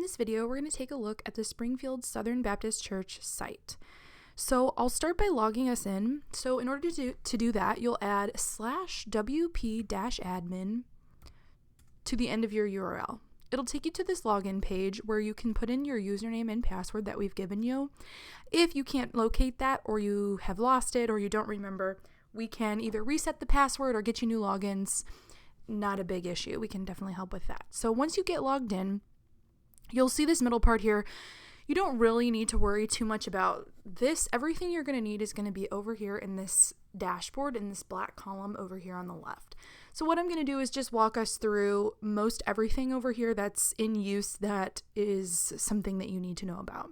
In this video, we're going to take a look at the Springfield Southern Baptist Church site. So I'll start by logging us in. So in order to do that, you'll add /wp-admin to the end of your URL. It'll take you to this login page where you can put in your username and password that we've given you. If you can't locate that, or you have lost it, or you don't remember, we can either reset the password or get you new logins. Not a big issue. We can definitely help with that. So once you get logged in, you'll see this middle part here. You don't really need to worry too much about this. Everything you're going to need is going to be over here in this dashboard, in this black column over here on the left. So what I'm going to do is just walk us through most everything over here that's in use that is something that you need to know about.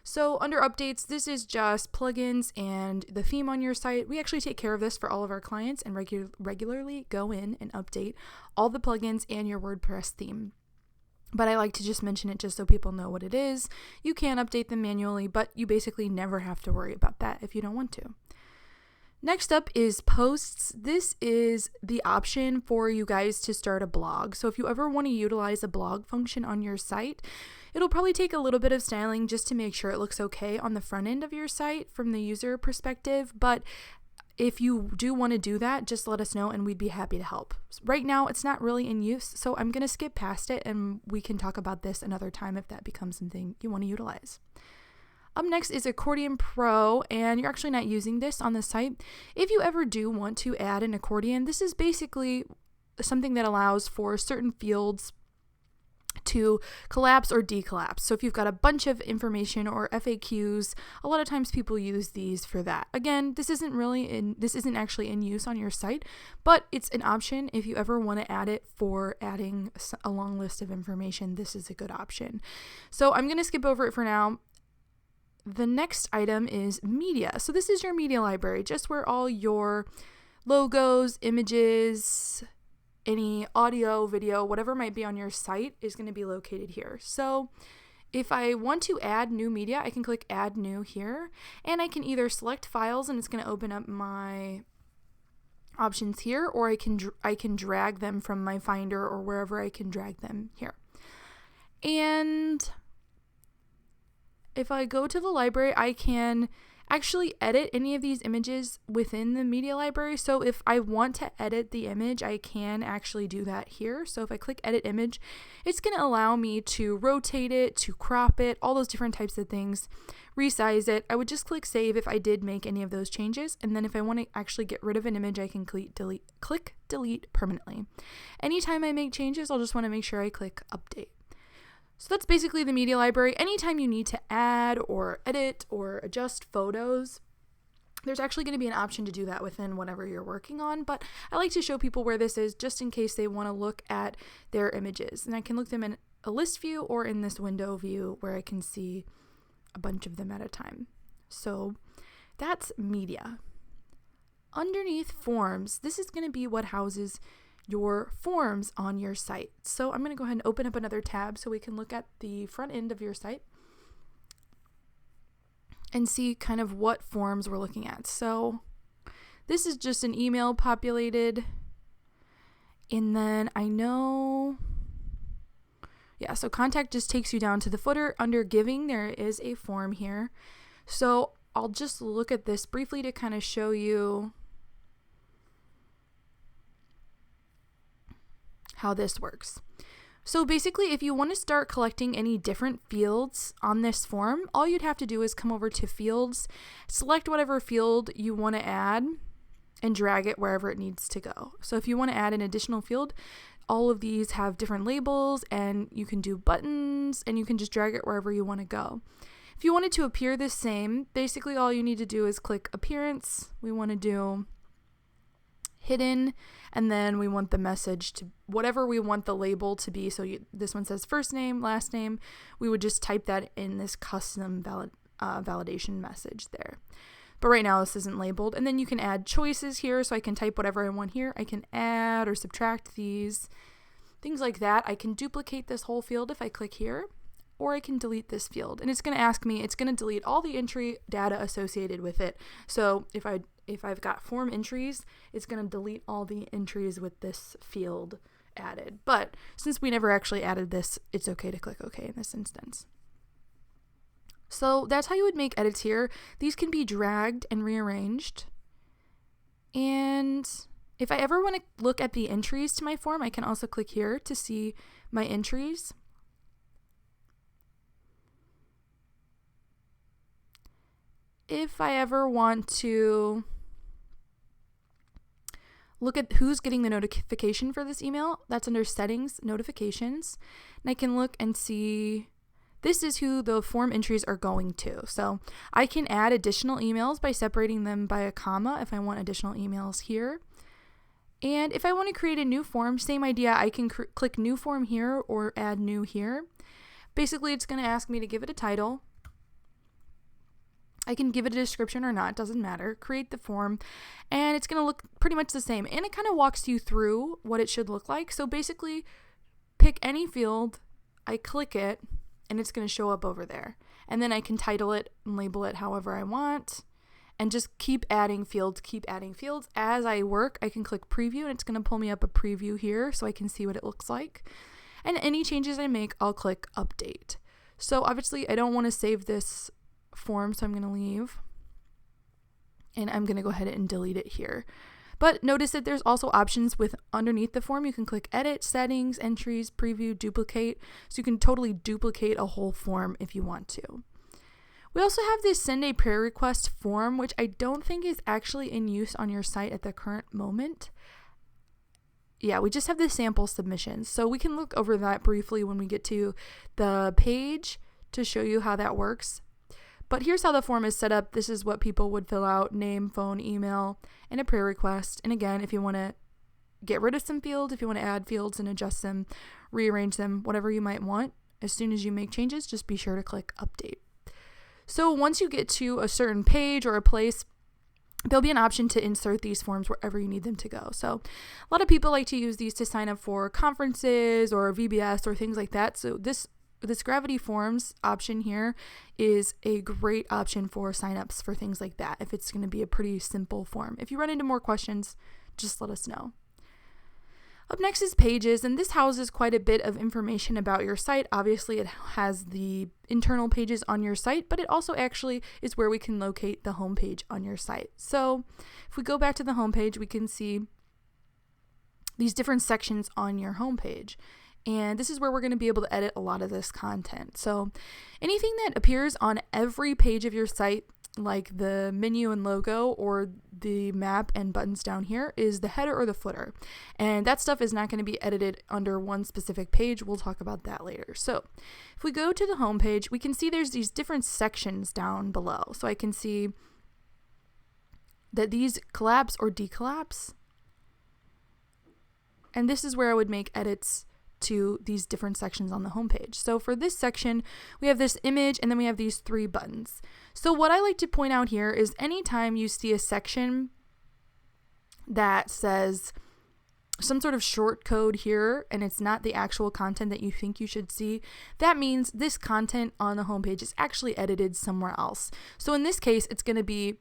So under updates, this is just plugins and the theme on your site. We actually take care of this for all of our clients and regularly go in and update all the plugins and your WordPress theme. But I like to just mention it just so people know what it is. You can update them manually, but you basically never have to worry about that if you don't want to. Next up is posts. This is the option for you guys to start a blog. So if you ever want to utilize a blog function on your site, it'll probably take a little bit of styling just to make sure it looks okay on the front end of your site from the user perspective. But if you do want to do that, just let us know and we'd be happy to help. Right now, it's not really in use, so I'm going to skip past it and we can talk about this another time if that becomes something you want to utilize. Up next is Accordion Pro, and you're actually not using this on the site. If you ever do want to add an accordion, this is basically something that allows for certain fields to collapse or decollapse. So if you've got a bunch of information or FAQs, a lot of times people use these for that. Again, this isn't actually in use on your site, but it's an option if you ever want to add it for adding a long list of information. This is a good option. So I'm going to skip over it for now. The next item is media. So this is your media library, just where all your logos, images, any audio, video, whatever might be on your site is going to be located here. So if I want to add new media, I can click add new here, and I can either select files and it's going to open up my options here, or I can drag them from my Finder or wherever I can drag them here. And if I go to the library, I can actually edit any of these images within the media library. So if I want to edit the image, I can actually do that here. So if I click edit image, it's going to allow me to rotate it, to crop it, all those different types of things, resize it. I would just click save if I did make any of those changes. And then if I want to actually get rid of an image, I can click delete permanently. Anytime I make changes, I'll just want to make sure I click update. So that's basically the media library. Anytime you need to add or edit or adjust photos, there's actually going to be an option to do that within whatever you're working on, but I like to show people where this is just in case they want to look at their images. And I can look them in a list view or in this window view where I can see a bunch of them at a time. So that's media. Underneath forms, this is going to be what houses your forms on your site. So I'm going to go ahead and open up another tab so we can look at the front end of your site and see kind of what forms we're looking at. So this is just an email populated, and then so contact just takes you down to the footer. Under giving, there is a form here. So I'll just look at this briefly to kind of show you how this works. So basically, if you want to start collecting any different fields on this form, all you'd have to do is come over to fields, select whatever field you want to add, and drag it wherever it needs to go. So if you want to add an additional field, all of these have different labels, and you can do buttons, and you can just drag it wherever you want to go. If you want it to appear the same, basically all you need to do is click appearance. We want to do hidden, and then we want the message to whatever we want the label to be. So this one says first name, last name. We would just type that in this custom validation message there. But right now this isn't labeled. And then you can add choices here, so I can type whatever I want here. I can add or subtract these, things like that. I can duplicate this whole field if I click here, or I can delete this field. And it's going to ask me, it's going to delete all the entry data associated with it. So if I've got form entries, it's going to delete all the entries with this field added. But since we never actually added this, it's okay to click OK in this instance. So that's how you would make edits here. These can be dragged and rearranged. And if I ever want to look at the entries to my form, I can also click here to see my entries. If I ever want to look at who's getting the notification for this email, that's under Settings, Notifications. And I can look and see this is who the form entries are going to. So I can add additional emails by separating them by a comma if I want additional emails here. And if I want to create a new form, same idea, I can click New Form here or Add New here. Basically, it's going to ask me to give it a title. I can give it a description or not, doesn't matter. Create the form, and it's going to look pretty much the same. And it kind of walks you through what it should look like. So basically, pick any field, I click it, and it's going to show up over there. And then I can title it and label it however I want, and just keep adding fields, As I work, I can click Preview, and it's going to pull me up a preview here so I can see what it looks like. And any changes I make, I'll click Update. So obviously, I don't want to save this form, so I'm going to leave. And I'm going to go ahead and delete it here. But notice that there's also options with underneath the form. You can click Edit, Settings, Entries, Preview, Duplicate. So you can totally duplicate a whole form if you want to. We also have this Send a Prayer Request form, which I don't think is actually in use on your site at the current moment. Yeah, we just have the sample submissions. So we can look over that briefly when we get to the page to show you how that works. But here's how the form is set up. This is what people would fill out: name, phone, email, and a prayer request. And again, if you want to get rid of some fields, if you want to add fields and adjust them, rearrange them, whatever you might want, as soon as you make changes, just be sure to click Update. So once you get to a certain page or a place, there'll be an option to insert these forms wherever you need them to go. So a lot of people like to use these to sign up for conferences or VBS or things like that. So this Gravity Forms option here is a great option for signups for things like that, if it's going to be a pretty simple form. If you run into more questions, just let us know. Up next is Pages, and this houses quite a bit of information about your site. Obviously, it has the internal pages on your site, but it also actually is where we can locate the home page on your site. So if we go back to the home page, we can see these different sections on your home page. And this is where we're going to be able to edit a lot of this content. So anything that appears on every page of your site, like the menu and logo or the map and buttons down here, is the header or the footer. And that stuff is not going to be edited under one specific page. We'll talk about that later. So if we go to the home page, we can see there's these different sections down below. So I can see that these collapse or decollapse. And this is where I would make edits to these different sections on the homepage. So for this section, we have this image, and then we have these 3 buttons. So what I like to point out here is anytime you see a section that says some sort of short code here, and it's not the actual content that you think you should see, that means this content on the homepage is actually edited somewhere else. So in this case, it's going to be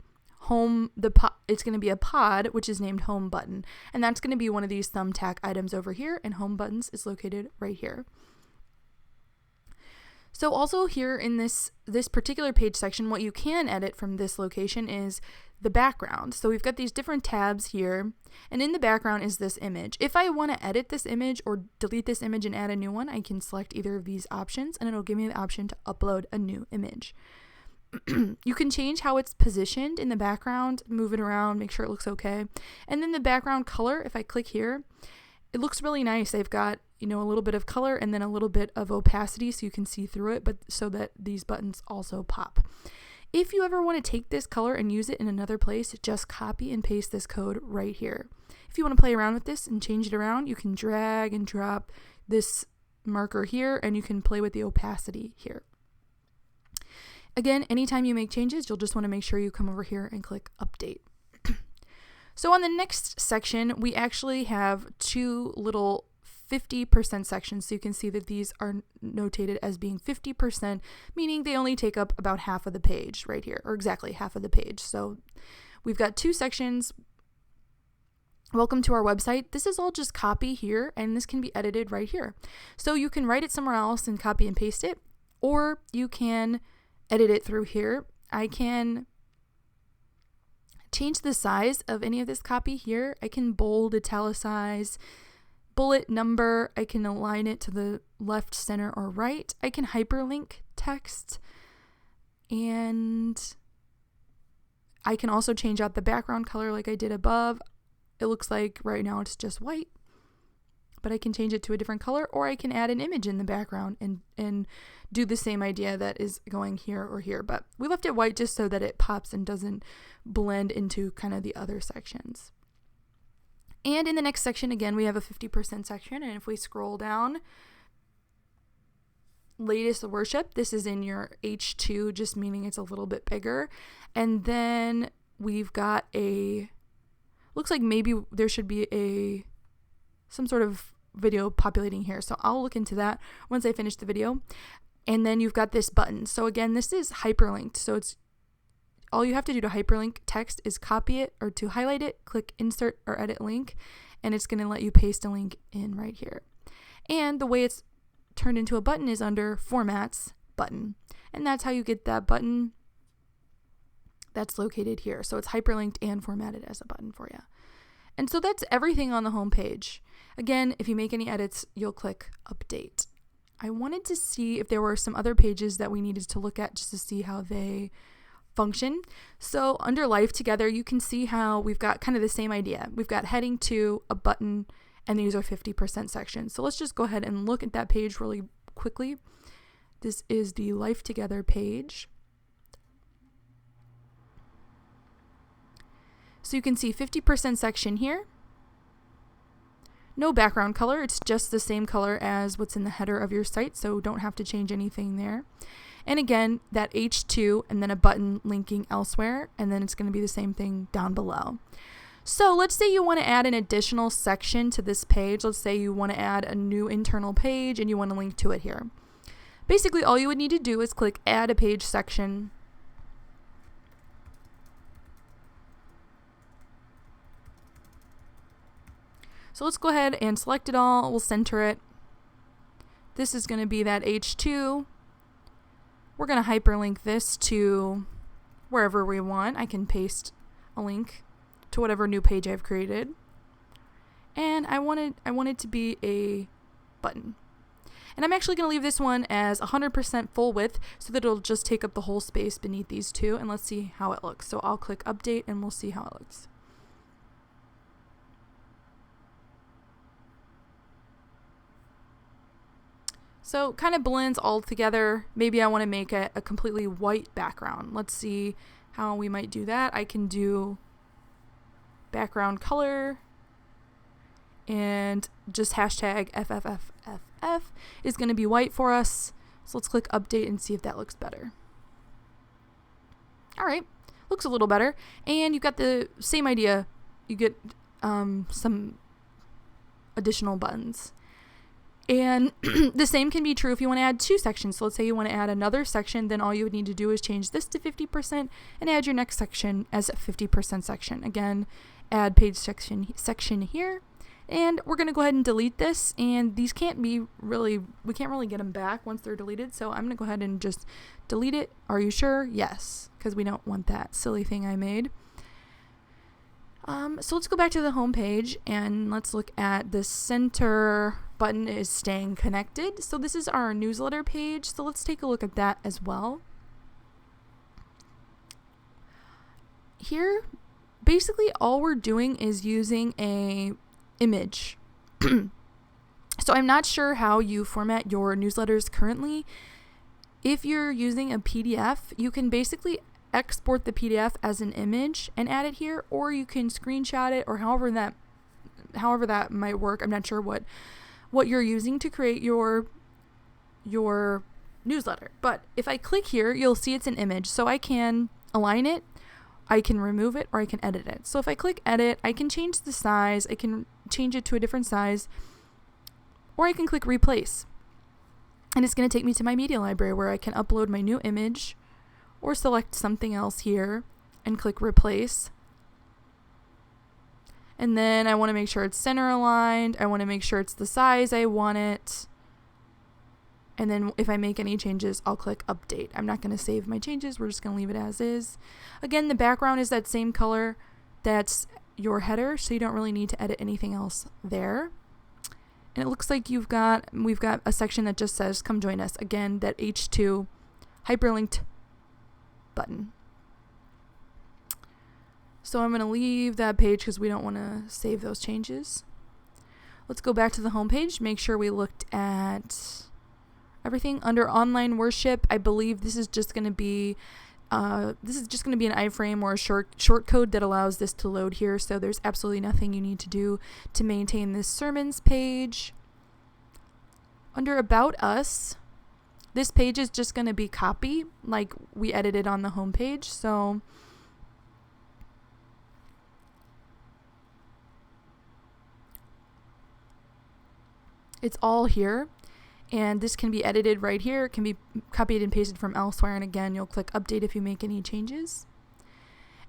it's going to be a pod, which is named Home Button, and that's going to be one of these thumbtack items over here, and Home Buttons is located right here. So also here in this particular page section, what you can edit from this location is the background. So we've got these different tabs here, and in the background is this image. If I want to edit this image or delete this image and add a new one, I can select either of these options, and it'll give me the option to upload a new image. You can change how it's positioned in the background, move it around, make sure it looks okay. And then the background color, if I click here, it looks really nice. They've got, a little bit of color and then a little bit of opacity so you can see through it, but so that these buttons also pop. If you ever want to take this color and use it in another place, just copy and paste this code right here. If you want to play around with this and change it around, you can drag and drop this marker here, and you can play with the opacity here. Again, anytime you make changes, you'll just want to make sure you come over here and click Update. So on the next section, we actually have 2 little 50% sections. So you can see that these are notated as being 50%, meaning they only take up about half of the page right here, or exactly half of the page. So we've got 2 sections welcome to our website. This is all just copy here, and this can be edited right here. So you can write it somewhere else and copy and paste it, or you can edit it through here. I can change the size of any of this copy here. I can bold, italicize, bullet, number. I can align it to the left, center, or right. I can hyperlink text, and I can also change out the background color like I did above. It looks like right now it's just white, but I can change it to a different color, or I can add an image in the background and do the same idea that is going here or here. But we left it white just so that it pops and doesn't blend into kind of the other sections. And in the next section, again, we have a 50% section. And if we scroll down, latest worship, this is in your H2, just meaning it's a little bit bigger. And then we've got looks like maybe there should be some sort of video populating here. So I'll look into that once I finish the video. And then you've got this button. So again, this is hyperlinked. So it's all you have to do to hyperlink text is copy it, or to highlight it, click insert or edit link, and it's going to let you paste a link in right here. And the way it's turned into a button is under formats button. And that's how you get that button that's located here. So it's hyperlinked and formatted as a button for you. And so that's everything on the home page. Again, if you make any edits, you'll click update. I wanted to see if there were some other pages that we needed to look at just to see how they function. So under Life Together, you can see how we've got kind of the same idea. We've got heading to, a button, and these are 50% sections. So let's just go ahead and look at that page really quickly. This is the Life Together page. So you can see 50% section here. No background color, it's just the same color as what's in the header of your site, so don't have to change anything there. And again, that H2 and then a button linking elsewhere, and then it's going to be the same thing down below. So let's say you want to add an additional section to this page. Let's say you want to add a new internal page and you want to link to it here. Basically, all you would need to do is click Add a Page Section. So let's go ahead and select it all. We'll center it. This is going to be that H2. We're going to hyperlink this to wherever we want. I can paste a link to whatever new page I've created. And I want it to be a button. And I'm actually going to leave this one as 100% full width so that it'll just take up the whole space beneath these two. And let's see how it looks. So I'll click update and we'll see how it looks. So kind of blends all together. Maybe I want to make it a completely white background. Let's see how we might do that. I can do background color and just hashtag FFFFF is going to be white for us. So let's click update and see if that looks better. All right, looks a little better. And you've got the same idea. You get some additional buttons. And the same can be true if you want to add two sections. So let's say you want to add another section, then all you would need to do is change this to 50% and add your next section as a 50% section. Again, add page section here. And we're going to go ahead and delete this. And these we can't really get them back once they're deleted. So I'm going to go ahead and just delete it. Are you sure? Yes, because we don't want that silly thing I made. So let's go back to the home page and let's look at the center button is staying connected. So this is our newsletter page. So let's take a look at that as well. Here, basically all we're doing is using a image. So I'm not sure how you format your newsletters currently. If you're using a PDF, you can basically export the PDF as an image and add it here, or you can screenshot it, or however that might work. I'm not sure what you're using to create your newsletter. But if I click here, you'll see it's an image. So I can align it, I can remove it, or I can edit it. So if I click edit, I can change the size, I can change it to a different size, or I can click replace. And it's going to take me to my media library where I can upload my new image or select something else here and click replace. And then I want to make sure it's center aligned. I want to make sure it's the size I want it. And then if I make any changes, I'll click update. I'm not going to save my changes. We're just going to leave it as is. Again, the background is that same color that's your header, so you don't really need to edit anything else there. And it looks like we've got a section that just says come join us. Again, that H2 hyperlinked button. So I'm going to leave that page because we don't want to save those changes. Let's go back to the home page. Make sure we looked at everything. Under online worship, I believe this is just going to be an iframe or a short code that allows this to load here. So there's absolutely nothing you need to do to maintain this sermons page. Under About Us, this page is just going to be copy like we edited on the home page. So it's all here, and this can be edited right here. It can be copied and pasted from elsewhere, and again, you'll click update if you make any changes.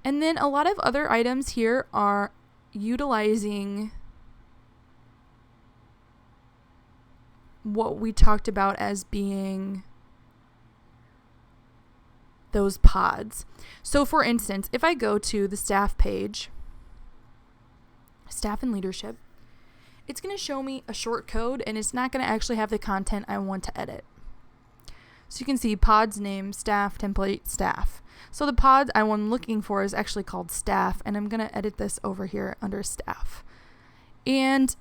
And then a lot of other items here are utilizing what we talked about as being those pods. So for instance, if I go to the staff page, staff and leadership, it's going to show me a short code, and it's not going to actually have the content I want to edit. So you can see pods name, staff, template, staff. So the pod I'm looking for is actually called staff, and I'm going to edit this over here under staff. And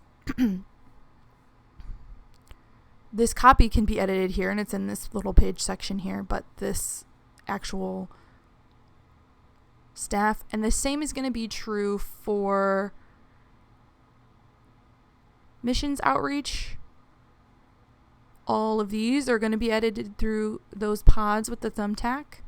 this copy can be edited here, and it's in this little page section here, but this actual staff, and the same is going to be true for missions outreach. All of these are going to be edited through those pods with the thumbtack,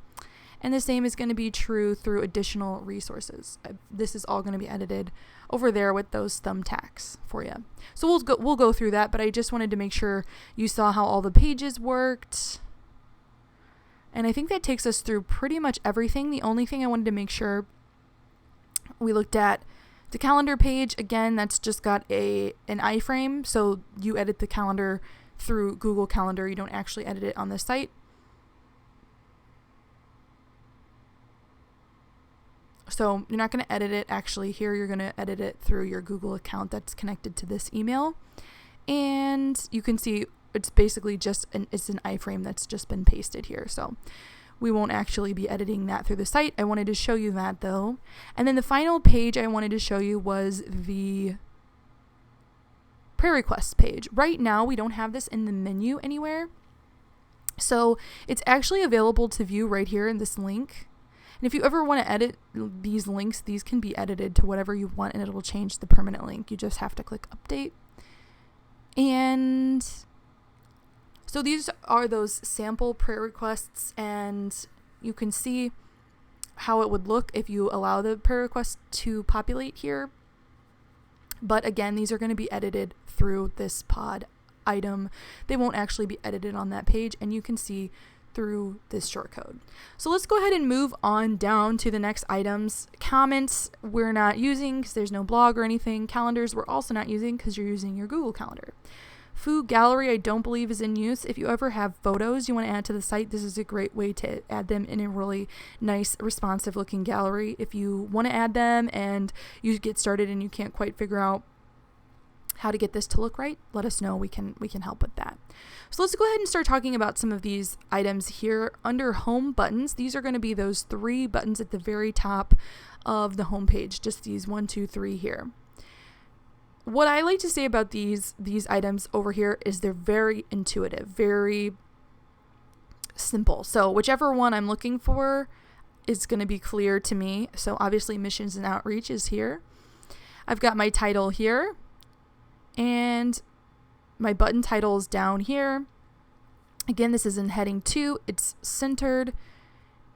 and the same is going to be true through additional resources. This is all going to be edited over there with those thumbtacks for you. So we'll go through that, but I just wanted to make sure you saw how all the pages worked. And I think that takes us through pretty much everything. The only thing I wanted to make sure we looked at, the calendar page, again, that's just got an iframe, so you edit the calendar through Google Calendar. You don't actually edit it on the site. So you're not going to edit it actually here. You're going to edit it through your Google account that's connected to this email. And you can see it's basically just it's an iframe that's just been pasted here. So we won't actually be editing that through the site. I wanted to show you that though. And then the final page I wanted to show you was the prayer requests page. Right now we don't have this in the menu anywhere. So it's actually available to view right here in this link. And if you ever want to edit these links, these can be edited to whatever you want, and it'll change the permanent link. You just have to click update. And so these are those sample prayer requests, and you can see how it would look if you allow the prayer request to populate here. But again, these are going to be edited through this pod item. They won't actually be edited on that page, and you can see through this shortcode. So let's go ahead and move on down to the next items. Comments we're not using because there's no blog or anything. Calendars we're also not using because you're using your Google Calendar. Food gallery I don't believe is in use. If you ever have photos you want to add to the site, this is a great way to add them in a really nice responsive looking gallery. If you want to add them and you get started and you can't quite figure out how to get this to look right, let us know. We can help with that. So let's go ahead and start talking about some of these items here. Under home buttons, these are going to be those 3 buttons at the very top of the home page, just these 1, 2, 3 here. What I like to say about these items over here is they're very intuitive, very simple. So whichever one I'm looking for is going to be clear to me. So obviously missions and outreach is here. I've got my title here, and my button title is down here. Again, this is in heading 2. It's centered,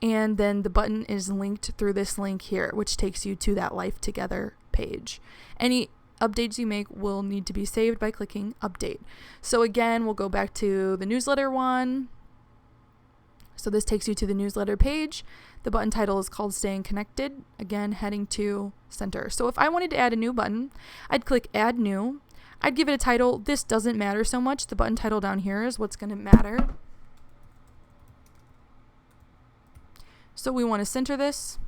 and then the button is linked through this link here, which takes you to that Life Together page. Any updates you make will need to be saved by clicking update. So again, we'll go back to the newsletter one. So this takes you to the newsletter page. The button title is called Staying Connected. Again, heading to center. So if I wanted to add a new button, I'd click Add New. I'd give it a title. This doesn't matter so much. The button title down here is what's going to matter. So we want to center this.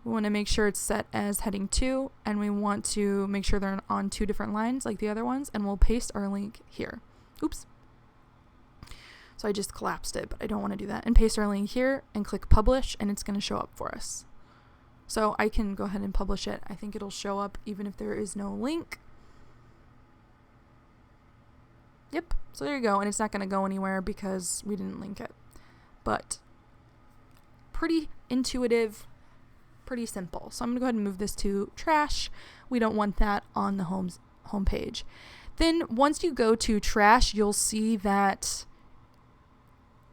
We want to make sure it's set as heading 2, and we want to make sure they're on 2 different lines like the other ones, and we'll paste our link here. Oops. So I just collapsed it, but I don't want to do that. And paste our link here and click publish, and it's going to show up for us. So I can go ahead and publish it. I think it'll show up even if there is no link. Yep. So there you go. And it's not going to go anywhere because we didn't link it. But pretty intuitive, pretty simple. So I'm going to go ahead and move this to trash. We don't want that on the home page. Then once you go to trash, you'll see that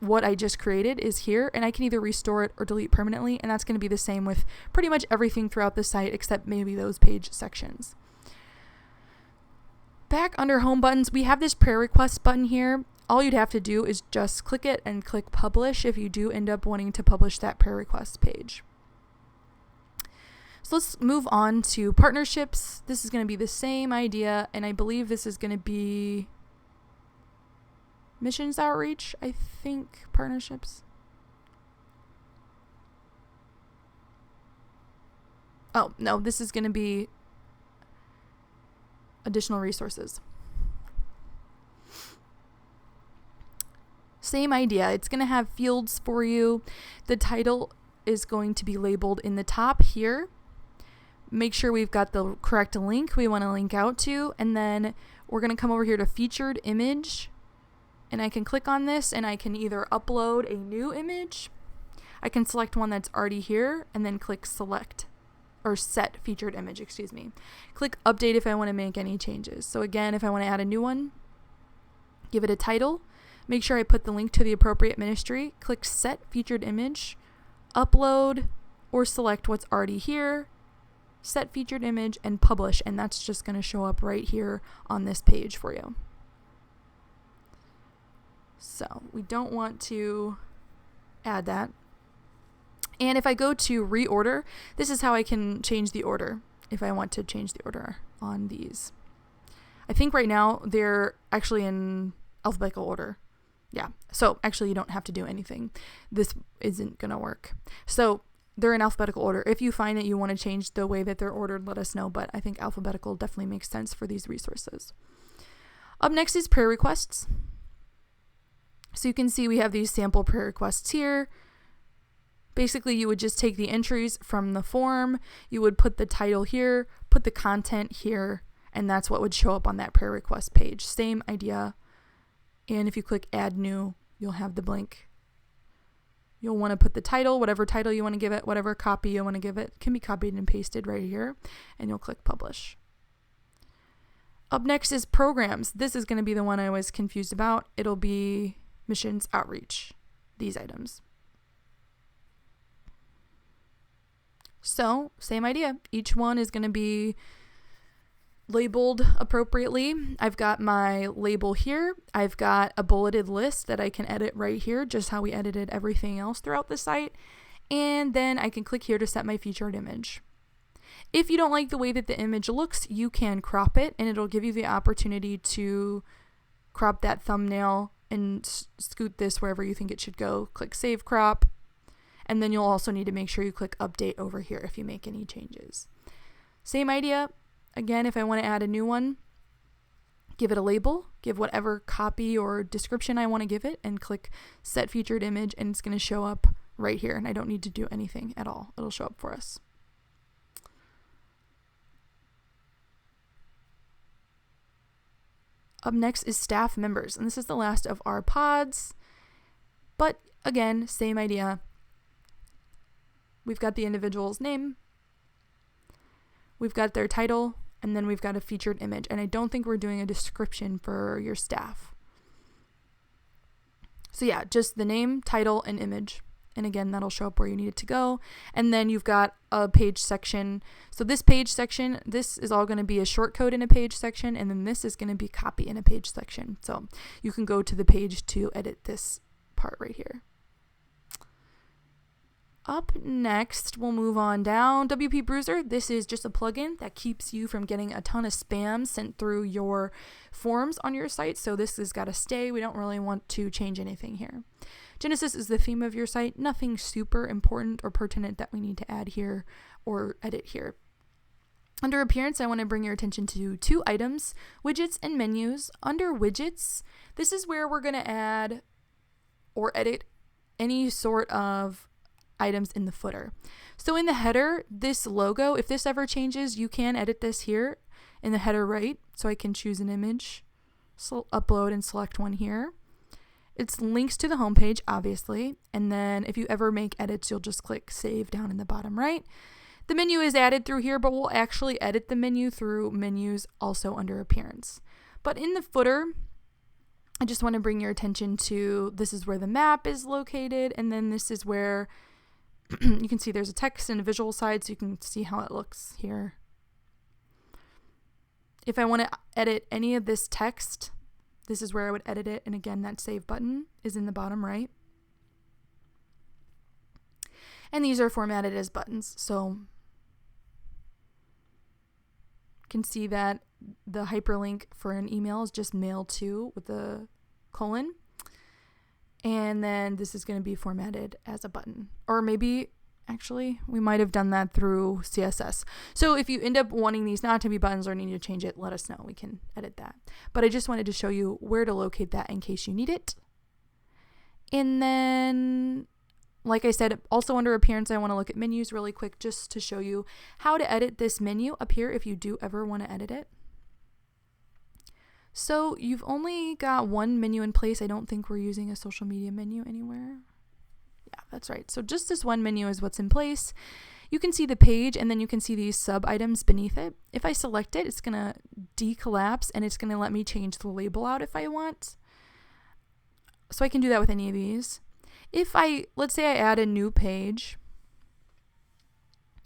what I just created is here, and I can either restore it or delete permanently, and that's going to be the same with pretty much everything throughout the site except maybe those page sections. Back under home buttons, we have this prayer request button here. All you'd have to do is just click it and click publish if you do end up wanting to publish that prayer request page. So let's move on to partnerships. This is going to be the same idea, and I believe this is going to be missions outreach, I think, partnerships. Oh, no, this is going to be additional resources. Same idea. It's going to have fields for you. The title is going to be labeled in the top here. Make sure we've got the correct link we want to link out to, and then we're going to come over here to featured image, and I can click on this and I can either upload a new image. I can select one that's already here and then click select or set featured image, excuse me. Click update if I want to make any changes. So again, if I want to add a new one, give it a title, make sure I put the link to the appropriate ministry, click set featured image, upload or select what's already here, set featured image, and publish, and that's just going to show up right here on this page for you. So we don't want to add that. And if I go to reorder, this is how I can change the order if I want to change the order on these. I think right now they're actually in alphabetical order. Yeah, so actually you don't have to do anything. This isn't going to work. So they're in alphabetical order. If you find that you want to change the way that they're ordered, let us know, but I think alphabetical definitely makes sense for these resources. Up next is prayer requests. So you can see we have these sample prayer requests here. Basically, you would just take the entries from the form, you would put the title here, put the content here, and that's what would show up on that prayer request page. Same idea. And if you click add new, you'll have the blank. You'll want to put the title, whatever title you want to give it, whatever copy you want to give it, can be copied and pasted right here, and you'll click publish. Up next is programs. This is going to be the one I was confused about. It'll be missions outreach, these items. So, same idea. Each one is going to be labeled appropriately. I've got my label here. I've got a bulleted list that I can edit right here, just how we edited everything else throughout the site. And then I can click here to set my featured image. If you don't like the way that the image looks, you can crop it, and it'll give you the opportunity to crop that thumbnail and scoot this wherever you think it should go. Click save crop. And then you'll also need to make sure you click update over here if you make any changes. Same idea. Again, if I want to add a new one, give it a label, give whatever copy or description I want to give it, and click set featured image, and it's going to show up right here, and I don't need to do anything at all. It'll show up for us. Up next is staff members, and this is the last of our pods, but again, same idea. We've got the individual's name, we've got their title, and then we've got a featured image. And I don't think we're doing a description for your staff. So yeah, just the name, title, and image. And again, that'll show up where you need it to go. And then you've got a page section. So this page section, this is all going to be a shortcode in a page section, and then this is going to be copy in a page section. So you can go to the page to edit this part right here. Up next, we'll move on down. WP Bruiser, this is just a plugin that keeps you from getting a ton of spam sent through your forms on your site. So this has got to stay. We don't really want to change anything here. Genesis is the theme of your site. Nothing super important or pertinent that we need to add here or edit here. Under Appearance, I want to bring your attention to 2 items, widgets and menus. Under widgets, this is where we're going to add or edit any sort of items in the footer. So in the header, this logo, if this ever changes, you can edit this here in the header right. So I can choose an image, upload and select one here. It's links to the homepage, obviously. And then if you ever make edits, you'll just click save down in the bottom right. The menu is added through here, but we'll actually edit the menu through menus also under Appearance. But in the footer, I just want to bring your attention to this is where the map is located. And then this is where you can see there's a text and a visual side, so you can see how it looks here. If I want to edit any of this text, this is where I would edit it. And again, that save button is in the bottom right. And these are formatted as buttons. So you can see that the hyperlink for an email is just mail to with the colon. And then this is going to be formatted as a button. Or maybe, actually, we might have done that through CSS. So if you end up wanting these not to be buttons or need to change it, let us know. We can edit that. But I just wanted to show you where to locate that in case you need it. And then, like I said, also under Appearance, I want to look at menus really quick just to show you how to edit this menu up here if you do ever want to edit it. So you've only got one menu in place. I don't think we're using a social media menu anywhere. Yeah, that's right. So just this one menu is what's in place. You can see the page and then you can see these sub items beneath it. If I select it, it's going to decollapse and it's going to let me change the label out if I want. So I can do that with any of these. If let's say I add a new page,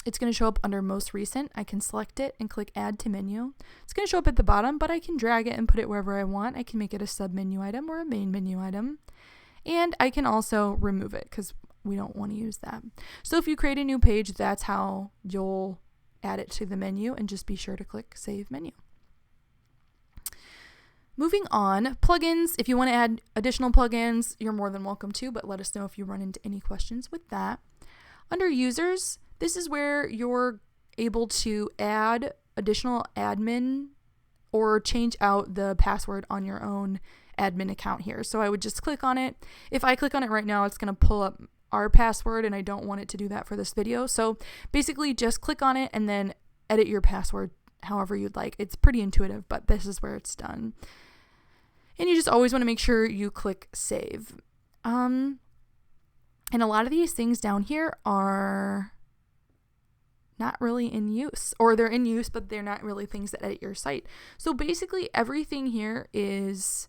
it's going to show up under Most Recent. I can select it and click Add to Menu. It's going to show up at the bottom, but I can drag it and put it wherever I want. I can make it a sub-menu item or a main menu item. And I can also remove it because we don't want to use that. So if you create a new page, that's how you'll add it to the menu, and just be sure to click Save Menu. Moving on, plugins. If you want to add additional plugins, you're more than welcome to, but let us know if you run into any questions with that. Under Users, this is where you're able to add additional admin or change out the password on your own admin account here. So I would just click on it. If I click on it right now, it's going to pull up our password, and I don't want it to do that for this video. So basically just click on it and then edit your password however you'd like. It's pretty intuitive, but this is where it's done. And you just always want to make sure you click Save. And a lot of these things down here are not really in use, or they're in use, but they're not really things that edit your site. So basically everything here is,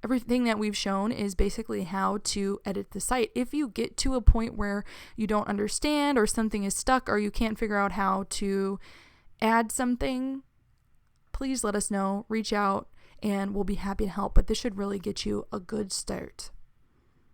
everything that we've shown is basically how to edit the site. If you get to a point where you don't understand or something is stuck or you can't figure out how to add something, please let us know, reach out, and we'll be happy to help. But this should really get you a good start.